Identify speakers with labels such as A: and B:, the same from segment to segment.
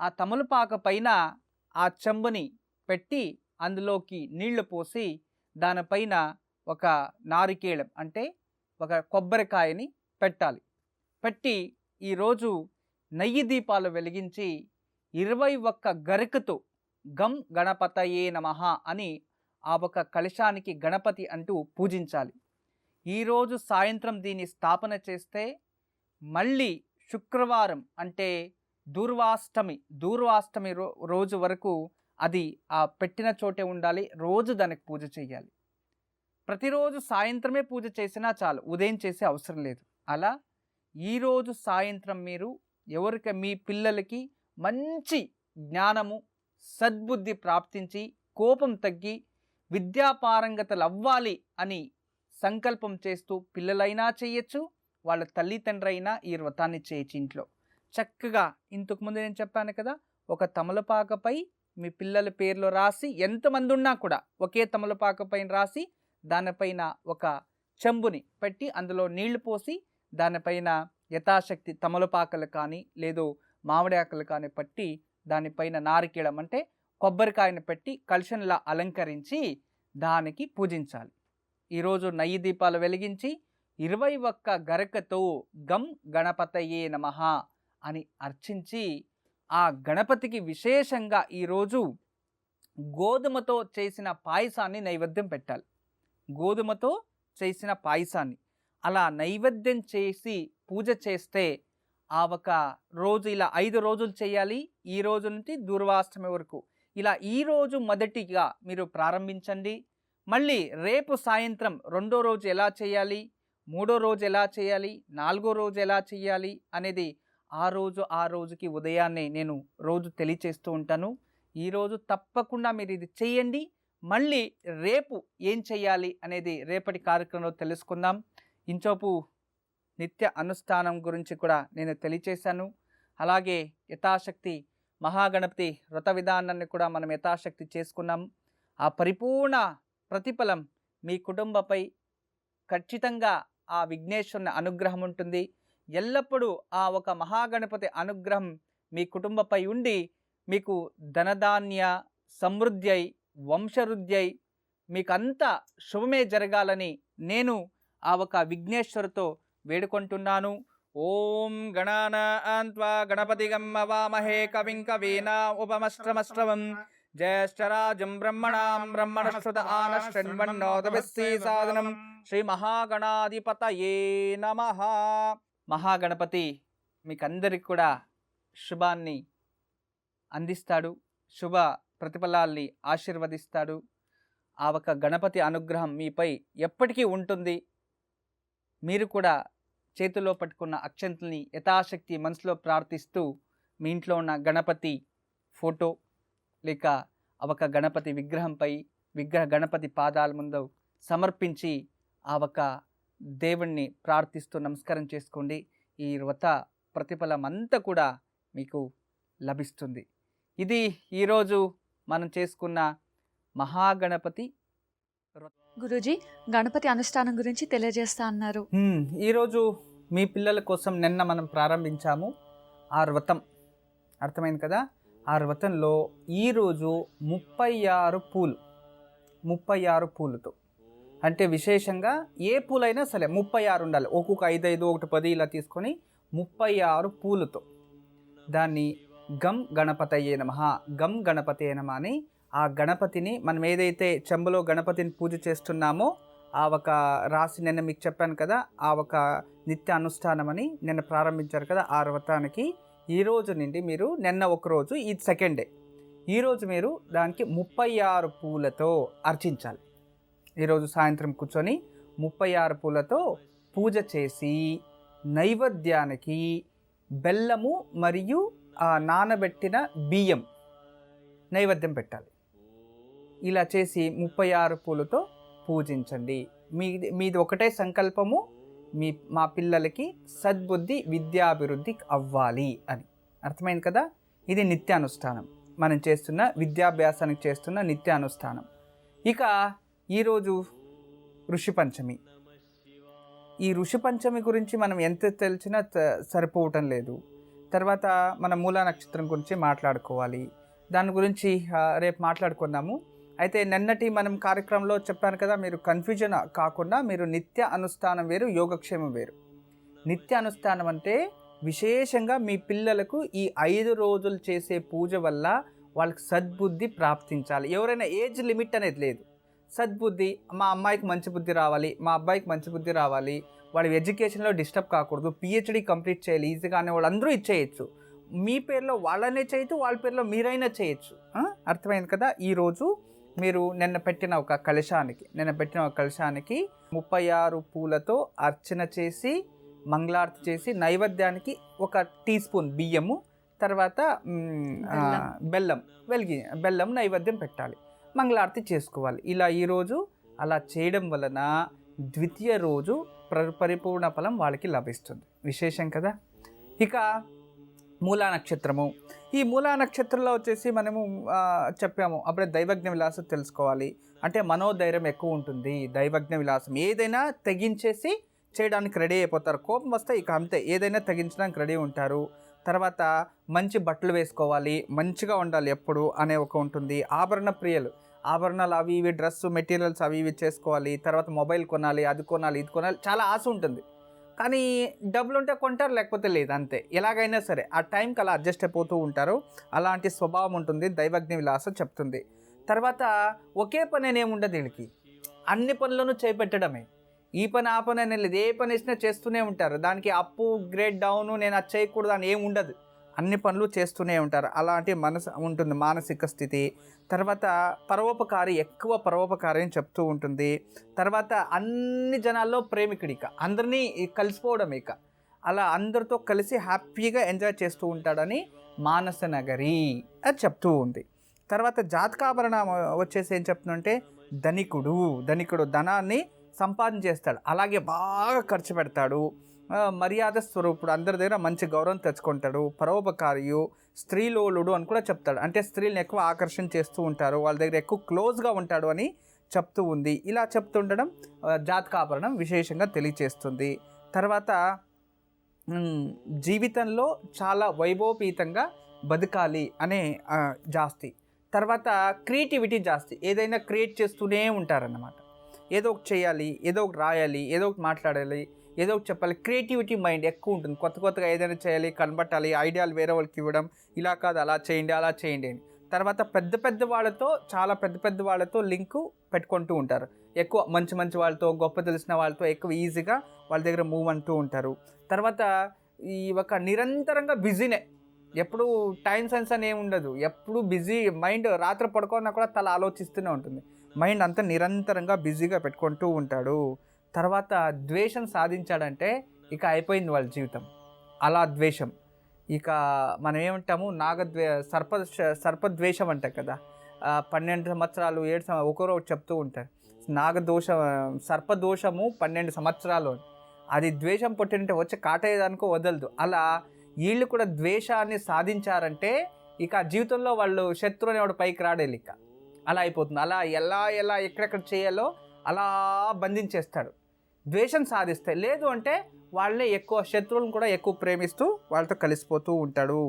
A: ఆ తమలపాకు పైన ఆ చెంబుని పెట్టి అందులోకి నీళ్లు పోసి దానిపైన ఒక నారికేళం అంటే ఒక కొబ్బరికాయని పెట్టాలి. పెట్టి ఈరోజు నెయ్యి దీపాలు వెలిగించి 21 గరికతో గం గణపతయే నమః అని ఆ ఒక కలశానికి గణపతి అంటూ పూజించాలి. ఈరోజు సాయంత్రం దీన్ని స్థాపన చేస్తే మళ్ళీ శుక్రవారం అంటే దూర్వాష్టమి రోజు వరకు అది ఆ పెట్టిన చోటే ఉండాలి. రోజు దానికి పూజ చేయాలి. ప్రతిరోజు సాయంత్రమే పూజ చేసినా చాలు, ఉదయం చేసే అవసరం లేదు. అలా ఈరోజు సాయంత్రం మీరు ఎవరికి మీ పిల్లలకి మంచి జ్ఞానము సద్బుద్ధి ప్రాప్తించి కోపం తగ్గి విద్యాపారంగతలు అవ్వాలి అని సంకల్పం చేస్తూ పిల్లలైనా చేయొచ్చు, వాళ్ళ తల్లిదండ్రి అయినా ఈ వ్రతాన్ని చేయొచ్చు. ఇంట్లో చక్కగా ఇంతకుముందు నేను చెప్పాను కదా, ఒక తమలపాకపై మీ పిల్లల పేర్లు రాసి ఎంతమంది ఉన్నా కూడా ఒకే తమలపాకు పైన రాసి దానిపైన ఒక చెంబుని పెట్టి అందులో నీళ్లు పోసి దానిపైన యథాశక్తి తమలపాకలు కానీ లేదు మామిడి ఆకులు కానీ పట్టి దానిపైన నారికేళం అంటే కొబ్బరికాయను పెట్టి కలశంలా అలంకరించి దానికి పూజించాలి. ఈరోజు నెయ్యి దీపాలు వెలిగించి 21 గరకతో గం గణపతయే నమః అని అర్చించి ఆ గణపతికి విశేషంగా ఈరోజు గోధుమతో చేసిన పాయసాన్ని నైవేద్యం పెట్టాలి. గోధుమతో చేసిన పాయసాన్ని అలా నైవేద్యం చేసి పూజ చేస్తే ఆ ఒక రోజు ఇలా 5 రోజులు చేయాలి. ఈ రోజు నుంచి దూర్వాష్టమి వరకు ఇలా ఈరోజు మొదటిగా మీరు ప్రారంభించండి. మళ్ళీ రేపు సాయంత్రం రెండో రోజు ఎలా చేయాలి, మూడో రోజు ఎలా చేయాలి, నాలుగో రోజు ఎలా చేయాలి అనేది ఆ రోజుకి ఉదయాన్నే నేను రోజు తెలియచేస్తూ ఉంటాను. ఈరోజు తప్పకుండా మీరు ఇది చేయండి. మళ్ళీ రేపు ఏం చేయాలి అనేది రేపటి కార్యక్రమంలో తెలుసుకుందాం. ఇంచోపు నిత్య అనుష్ఠానం గురించి కూడా నేను తెలియచేశాను. అలాగే యథాశక్తి మహాగణపతి వ్రత విధానాన్ని కూడా మనం యథాశక్తి చేసుకున్నాం. ఆ పరిపూర్ణ ప్రతిఫలం మీ కుటుంబపై ఖచ్చితంగా ఆ విఘ్నేశ్వరుని అనుగ్రహం ఉంటుంది. ఎల్లప్పుడూ ఆ ఒక మహాగణపతి అనుగ్రహం మీ కుటుంబపై ఉండి మీకు ధనధాన్య సమృద్ధి అయి వంశవృద్ధి అయి మీకంతా శుభమే జరగాలని నేను ఆ ఒక విఘ్నేశ్వరుతో వేడుకుంటున్నాను. ఓం గణానాన్త్వా గణపతిగం అవామహే కవిం కవీనా ఉపమస్త్రమస్త్రవం జ్యేష్ఠరాజం బ్రహ్మణాం బ్రహ్మణస్పత ఆనశృణ్వన్నోతభిస్సీ సాధనం శ్రీ మహాగణాధిపతయే నమః. మహాగణపతి మీకందరికి కూడా శుభాన్ని అందిస్తాడు, శుభ ప్రతిఫలాల్ని ఆశీర్వదిస్తాడు. ఆ ఒక గణపతి అనుగ్రహం మీపై ఎప్పటికీ ఉంటుంది. మీరు కూడా చేతిలో పట్టుకున్న అక్షంతల్ని యథాశక్తి మనసులో ప్రార్థిస్తూ మీ ఇంట్లో ఉన్న గణపతి ఫోటో లేక ఒక గణపతి విగ్రహంపై గణపతి పాదాల ముందు సమర్పించి ఆ ఒక దేవుణ్ణి ప్రార్థిస్తూ నమస్కారం చేసుకోండి. ఈ వ్రత ప్రతిఫలం అంతా కూడా మీకు లభిస్తుంది. ఇది ఈరోజు మనం చేసుకున్న మహాగణపతి.
B: గురూజీ, గణపతి అనుష్ఠానం గురించి తెలియజేస్తా అన్నారు.
A: ఈరోజు మీ పిల్లల కోసం నిన్న మనం ప్రారంభించాము ఆ వ్రతం, అర్థమైంది కదా. ఆ వ్రతంలో ఈరోజు 36 పూలతో అంటే విశేషంగా ఏ పూలైనా సరే 36 ఉండాలి. ఒక్కొక్క 5 ఒకటి 10 ఇలా తీసుకొని 36 పూలతో దాన్ని గం గణపతయే నమః గం గణపతయే నమః అని ఆ గణపతిని మనం ఏదైతే చెంబులో గణపతిని పూజ చేస్తున్నామో ఆ ఒక రాసి నిన్న మీకు చెప్పాను కదా, ఆ ఒక నిత్య అనుష్ఠానం అని నిన్న ప్రారంభించారు కదా. ఆ వ్రతానికి ఈరోజు నుండి మీరు నిన్న ఒకరోజు ఇది సెకండ్ డే, ఈరోజు మీరు దానికి 36 పూలతో అర్చించాలి. ఈరోజు సాయంత్రం కూర్చొని 36 పూలతో పూజ చేసి నైవేద్యానికి బెల్లము మరియు ఆ నానబెట్టిన బియ్యం నైవేద్యం పెట్టాలి. ఇలా చేసి 36 పూలతో పూజించండి. మీది ఒకటే సంకల్పము, మా పిల్లలకి సద్బుద్ధి విద్యాభివృద్ధి అవ్వాలి అని. అర్థమైంది కదా. ఇది నిత్యానుష్ఠానం, మనం చేస్తున్న విద్యాభ్యాసానికి చేస్తున్న నిత్యానుష్ఠానం. ఇక ఈరోజు ఋషి పంచమి. ఈ ఋషి పంచమి గురించి మనం ఎంత తెలిసినా సరిపోవటం లేదు. తర్వాత మన మూలా నక్షత్రం గురించి మాట్లాడుకోవాలి. దాని గురించి రేపు మాట్లాడుకుందాము. అయితే నిన్నటి మనం కార్యక్రమంలో చెప్పాను కదా, మీరు కన్ఫ్యూజన్ కాకుండా మీరు నిత్య అనుష్ఠానం వేరు, యోగక్షేమం వేరు. నిత్య అనుష్ఠానం అంటే విశేషంగా మీ పిల్లలకు ఈ 5 రోజులు చేసే పూజ వల్ల వాళ్ళకి సద్బుద్ధి ప్రాప్తించాలి. ఎవరైనా ఏజ్ లిమిట్ అనేది లేదు. సద్బుద్ధి, మా అమ్మాయికి మంచి బుద్ధి రావాలి, మా అబ్బాయికి మంచి బుద్ధి రావాలి, వాడి ఎడ్యుకేషన్లో డిస్టర్బ్ కాకూడదు, పిహెచ్డి కంప్లీట్ చేయాలి ఈజీగా అనే వాళ్ళందరూ ఇచ్చేయచ్చు. మీ పేరులో వాళ్ళనే చేయొచ్చు, వాళ్ళ పేరులో మీరైనా చేయొచ్చు. అర్థమైంది కదా. ఈరోజు మీరు నిన్న పెట్టిన ఒక కలశానికి 36 పూలతో అర్చన చేసి మంగళారతి చేసి నైవేద్యానికి 1 టీ స్పూన్ బియ్యము, తర్వాత బెల్లం నైవేద్యం పెట్టాలి, మంగళారతి చేసుకోవాలి. ఇలా ఈరోజు అలా చేయడం వలన ద్వితీయ రోజు పరిపూర్ణ ఫలం వాళ్ళకి లభిస్తుంది. విశేషం కదా. ఇక మూలా నక్షత్రము. ఈ మూలా నక్షత్రంలో వచ్చేసి మనము చెప్పాము అప్పుడే దైవజ్ఞ విలాసం తెలుసుకోవాలి. అంటే మనోధైర్యం ఎక్కువ ఉంటుంది. దైవజ్ఞ విలాసం ఏదైనా తెగించేసి చేయడానికి రెడీ అయిపోతారు. కోపం వస్తే ఇక అంతే, ఏదైనా తెగించడానికి రెడీ ఉంటారు. తర్వాత మంచి బట్టలు వేసుకోవాలి, మంచిగా ఉండాలి ఎప్పుడు అనే ఒక ఉంటుంది. ఆభరణ ప్రియులు, ఆభరణాలు అవి ఇవి డ్రెస్ మెటీరియల్స్ అవి ఇవి చేసుకోవాలి. తర్వాత మొబైల్ కొనాలి, అది కొనాలి, ఇది కొనాలి, చాలా ఆశ ఉంటుంది. కానీ డబ్బులు ఉంటే కొంటారు, లేకపోతే లేదు, అంతే. ఎలాగైనా సరే ఆ టైంకి అలా అడ్జస్ట్ అయిపోతూ ఉంటారు. అలాంటి స్వభావం ఉంటుంది, దైవజ్ఞ విలాసం చెప్తుంది. తర్వాత ఒకే పని అనేముండదు వీళ్ళకి, అన్ని పనులను చేపెట్టడమే. ఈ పని ఆ పని అనేది లేదు, ఏ పని వేసినా చేస్తూనే ఉంటారు. దానికి అప్పు గ్రేడ్ డౌను నేను అది చేయకూడదు అని ఏమి ఉండదు, అన్ని పనులు చేస్తూనే ఉంటారు. అలాంటి మనసు ఉంటుంది, మానసిక స్థితి. తర్వాత ఎక్కువ పరోపకారి అని చెప్తూ ఉంటుంది. తర్వాత అన్ని జనాల్లో ప్రేమికుడు, ఇక అందరినీ కలిసిపోవడం, ఇక అలా అందరితో కలిసి హ్యాపీగా ఎంజాయ్ చేస్తూ ఉంటాడని మానస నగరి అది చెప్తూ ఉంది. తర్వాత జాతకాభరణ వచ్చేసి ఏం చెప్తుందంటే ధనికుడు ధనాన్ని సంపాదన చేస్తాడు, అలాగే బాగా ఖర్చు పెడతాడు. మర్యాద స్వరూపుడు, అందరి దగ్గర మంచి గౌరవం తెచ్చుకుంటాడు. పరోపకారియు, స్త్రీలోలుడు అని కూడా చెప్తాడు. అంటే స్త్రీలను ఎక్కువ ఆకర్షణ చేస్తూ ఉంటారు, వాళ్ళ దగ్గర ఎక్కువ క్లోజ్గా ఉంటాడు అని చెప్తూ ఉంది. ఇలా చెప్తుండడం జాతకాభరణం విశేషంగా తెలియచేస్తుంది. తర్వాత జీవితంలో చాలా వైభవపీతంగా బతకాలి అనే జాస్తి. తర్వాత క్రియేటివిటీ జాస్తి, ఏదైనా క్రియేట్ చేస్తూనే ఉంటారన్నమాట. ఏదో ఒకటి చేయాలి, ఏదో ఒకటి రాయాలి, ఏదో ఒకటి మాట్లాడాలి, ఏదో ఒకటి చెప్పాలి. క్రియేటివిటీ మైండ్ ఎక్కువ ఉంటుంది. కొత్తగా ఏదైనా చేయాలి, కనబట్టాలి, ఐడియాలు వేరే వాళ్ళకి ఇవ్వడం, ఇలా కాదు అలా చేయండి అలా చేయండి అని. తర్వాత చాలా పెద్ద వాళ్ళతో లింకు పెట్టుకుంటూ ఉంటారు. ఎక్కువ మంచి వాళ్ళతో, గొప్ప తెలిసిన వాళ్ళతో ఎక్కువ ఈజీగా వాళ్ళ దగ్గర మూవ్ అంటూ ఉంటారు. తర్వాత ఈ ఒక నిరంతరంగా బిజీనే, ఎప్పుడు టైం సెన్స్ అని ఏమి ఉండదు, ఎప్పుడు బిజీ మైండ్. రాత్రి పడుకున్నా కూడా తల ఆలోచిస్తూనే ఉంటుంది, మైండ్ అంతా నిరంతరంగా బిజీగా పెట్టుకుంటూ ఉంటాడు. తర్వాత ద్వేషం సాధించాడంటే ఇక అయిపోయింది వాళ్ళ జీవితం. అలా ద్వేషం, ఇక మనం ఏమంటాము సర్పద్వేషం అంటాం కదా. 12 సంవత్సరాలు 7 సంవత్సరాలు ఒకరో చెప్తూ ఉంటారు. సర్పదోషము 12 సంవత్సరాలు, అది ద్వేషం పుట్టినంటే వచ్చి కాటేయడానికో వదలదు. అలా వీళ్ళు కూడా ద్వేషాన్ని సాధించారంటే ఇక జీవితంలో వాళ్ళు శత్రువు అనేవాడు పైకి రాడేళ్ళు, ఇక అలా అయిపోతుంది. అలా ఎలా ఎక్కడెక్కడ చేయాలో అలా బంధించేస్తాడు ద్వేషం సాధిస్తే. లేదు అంటే వాళ్ళే ఎక్కువ శత్రువులను కూడా ఎక్కువ ప్రేమిస్తూ వాళ్ళతో కలిసిపోతూ ఉంటాడు.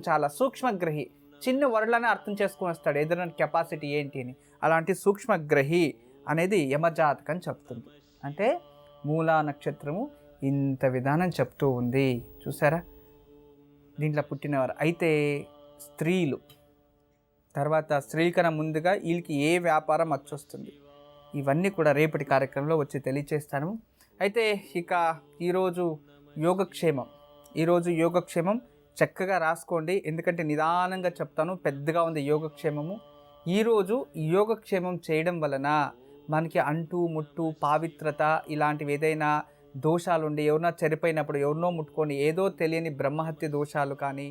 A: చాలా సూక్ష్మగ్రహి, చిన్న వర్డ్లనే అర్థం చేసుకుని వస్తాడు ఏదైనా కెపాసిటీ ఏంటి అని. అలాంటి సూక్ష్మగ్రహి అనేది యమజాతకం చెప్తుంది. అంటే మూలా నక్షత్రము ఇంత విధానం చెప్తూ ఉంది, చూసారా. దీంట్లో పుట్టినవారు అయితే స్త్రీలు, తర్వాత స్త్రీకన్నా ముందుగా వీళ్ళకి ఏ వ్యాపారం వచ్చొస్తుంది, ఇవన్నీ కూడా రేపటి కార్యక్రమంలో వచ్చి తెలియచేస్తాను. అయితే ఇక ఈరోజు యోగక్షేమం చక్కగా రాసుకోండి, ఎందుకంటే నిదానంగా చెప్తాను, పెద్దగా ఉంది యోగక్షేమము. ఈరోజు యోగక్షేమం చేయడం వలన మనకి అంటు ముట్టు పావిత్రత ఇలాంటివి ఏదైనా దోషాలు ఉండి, ఎవరినో చనిపోయినప్పుడు ఎవరినో ముట్టుకొని ఏదో తెలియని బ్రహ్మహత్య దోషాలు కానీ